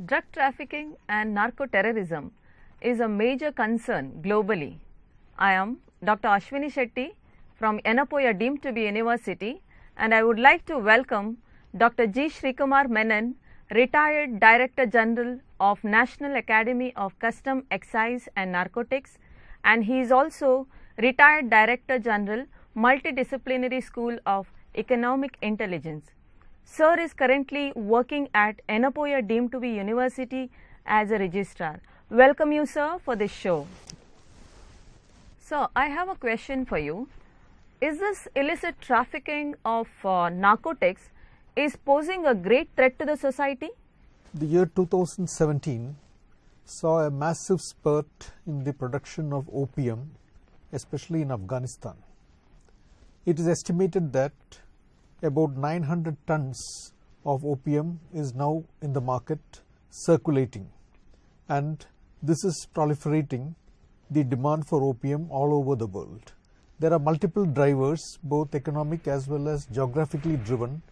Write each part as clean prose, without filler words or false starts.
Drug trafficking and narco-terrorism is a major concern globally. I am Dr. Ashwini Shetty from Yenapoya deemed to be University, and I would like to welcome Dr. G Shreekumar Menon, retired Director General of National Academy of Custom Excise and Narcotics, and he is also retired Director General, Multidisciplinary School of Economic Intelligence. Sir is currently working at Yenapoya deemed to be University as a registrar. Welcome you, sir, for this show. Sir, I have a question for you. Is this illicit trafficking of narcotics is posing a great threat to the society? The year 2017 saw a massive spurt in the production of opium, especially in Afghanistan. It is estimated that about 900 tons of opium is now in the market circulating, and this is proliferating the demand for opium all over the world. There are multiple drivers, both economic as well as geographically driven,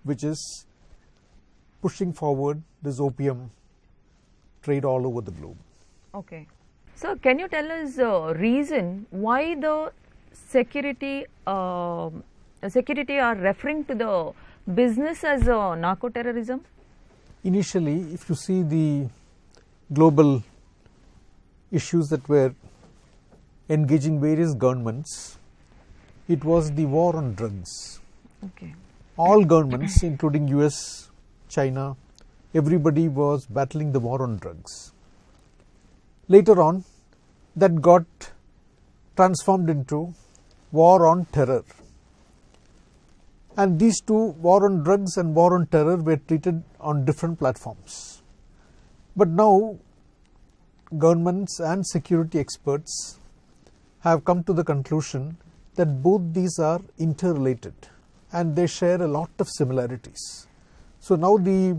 which is pushing forward this opium trade all over the globe. Okay. So, can you tell us the reason why the security are referring to the business as narco-terrorism? Initially, if you see the global issues that were engaging various governments, it was the war on drugs. Okay. All governments, including US, China, everybody was battling the war on drugs. Later on, that got transformed into war on terror. And these two, war on drugs and war on terror, were treated on different platforms. But now, governments and security experts have come to the conclusion that both these are interrelated and they share a lot of similarities. So now the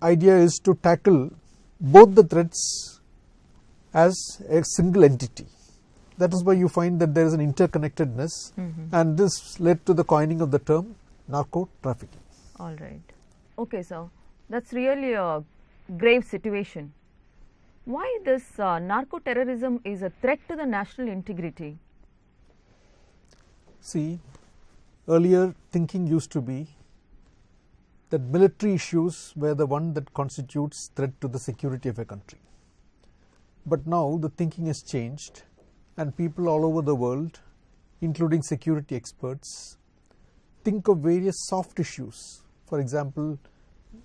idea is to tackle both the threats as a single entity. That is why you find that there is an interconnectedness, and this led to the coining of the term narco-trafficking. All right. Okay, sir. That's really a grave situation. Why this narco-terrorism is a threat to the national integrity? See, earlier thinking used to be that military issues were the one that constitutes threat to the security of a country. But now the thinking has changed, and people all over the world, including security experts, think of various soft issues. For example,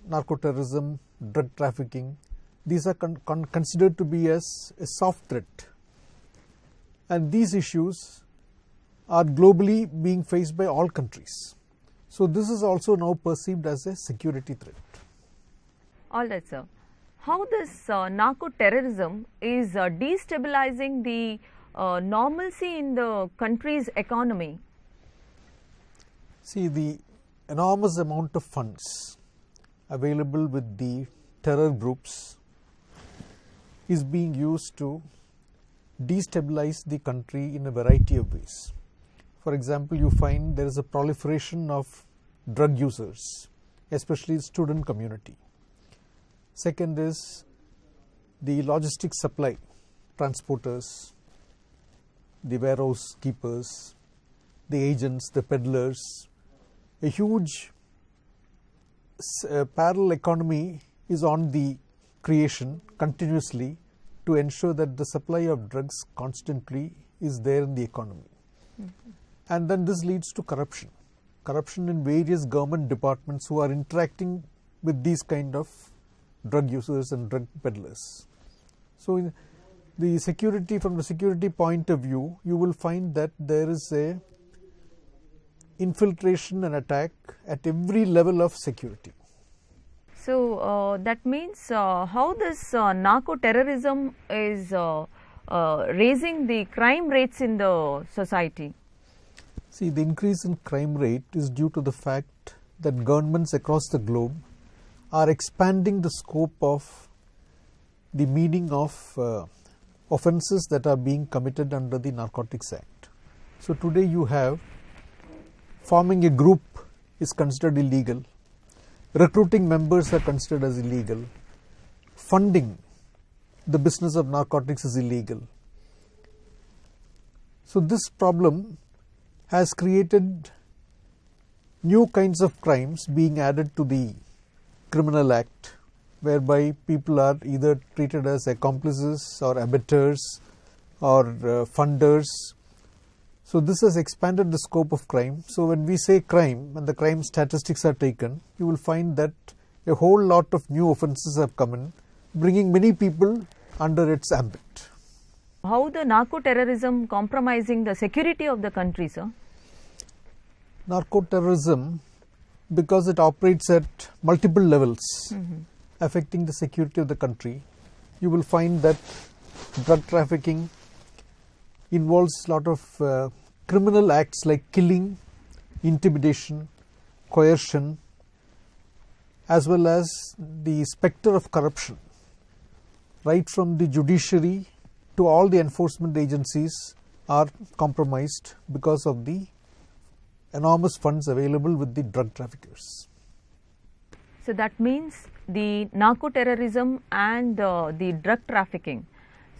narco-terrorism, drug trafficking. These are considered to be as a soft threat. And these issues are globally being faced by all countries. So this is also now perceived as a security threat. All right, sir. How this narco-terrorism is destabilizing the normalcy in the country's economy? See, the enormous amount of funds available with the terror groups is being used to destabilize the country in a variety of ways. For example, you find there is a proliferation of drug users, especially student community. Second is the logistics supply, transporters, the warehouse keepers, the agents, the peddlers. A huge parallel economy is on the creation continuously to ensure that the supply of drugs constantly is there in the economy. And then this leads to corruption. Corruption in various government departments who are interacting with these kind of drug users and drug peddlers. So the security, from the security point of view, you will find that there is a infiltration and attack at every level of security. So that means how this narco-terrorism is raising the crime rates in the society? See, the increase in crime rate is due to the fact that governments across the globe are expanding the scope of the meaning of offences that are being committed under the Narcotics Act. So today you have forming a group is considered illegal, recruiting members are considered as illegal, funding the business of narcotics is illegal. So this problem has created new kinds of crimes being added to the criminal act, whereby people are either treated as accomplices or abettors or funders. So this has expanded the scope of crime. So when we say crime and the crime statistics are taken, you will find that a whole lot of new offences have come in, bringing many people under its ambit. How the narco-terrorism compromising the security of the country, sir? Narco-terrorism, because it operates at multiple levels, affecting the security of the country, you will find that drug trafficking involves a lot of criminal acts like killing, intimidation, coercion, as well as the spectre of corruption. Right from the judiciary to all the enforcement agencies are compromised because of the enormous funds available with the drug traffickers. So that means the narco-terrorism and the drug trafficking,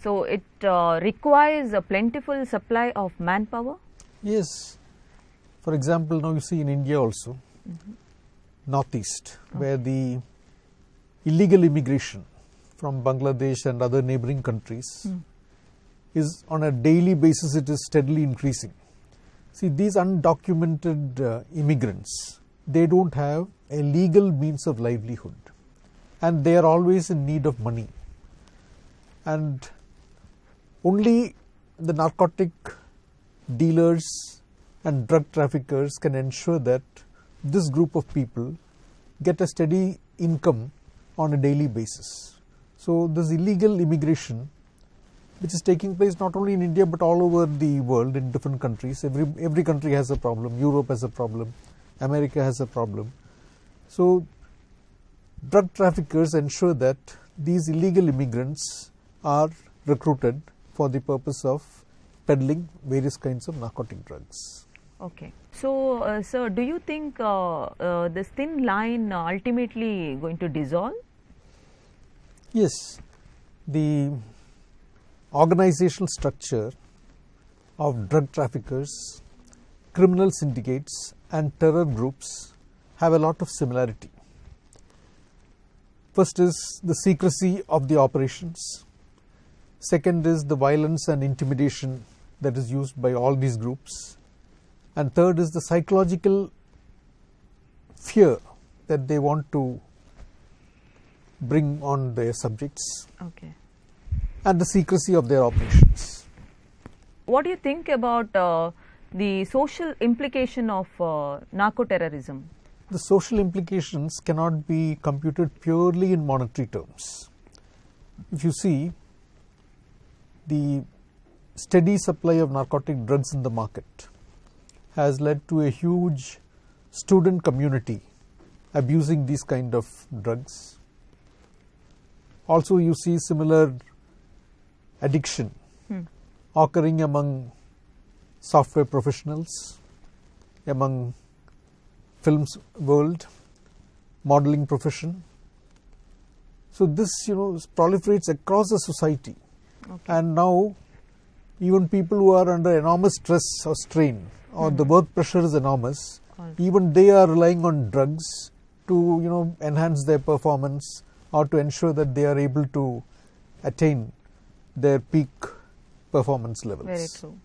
so it requires a plentiful supply of manpower? Yes. For example, now you see in India also, northeast, where the illegal immigration from Bangladesh and other neighboring countries is on a daily basis, it is steadily increasing. See, these undocumented immigrants, they don't have a legal means of livelihood, and they are always in need of money. And only the narcotic dealers and drug traffickers can ensure that this group of people get a steady income on a daily basis. So this illegal immigration, which is taking place not only in India but all over the world in different countries. Every country has a problem. Europe has a problem. America has a problem. So drug traffickers ensure that these illegal immigrants are recruited for the purpose of peddling various kinds of narcotic drugs. Okay. So, sir, do you think this thin line ultimately going to dissolve? Yes. The organizational structure of drug traffickers, criminal syndicates and terror groups have a lot of similarity. First is the secrecy of the operations. Second is the violence and intimidation that is used by all these groups. And third is the psychological fear that they want to bring on their subjects. Okay. And the secrecy of their operations. What do you think about the social implication of narco-terrorism? The social implications cannot be computed purely in monetary terms. If you see, the steady supply of narcotic drugs in the market has led to a huge student community abusing these kind of drugs. Also, you see similar addiction occurring among software professionals, among films world, modeling profession. So this proliferates across the society. Okay. And now even people who are under enormous stress or strain or the work pressure is enormous, even they are relying on drugs to enhance their performance or to ensure that they are able to attain their peak performance levels. Very true.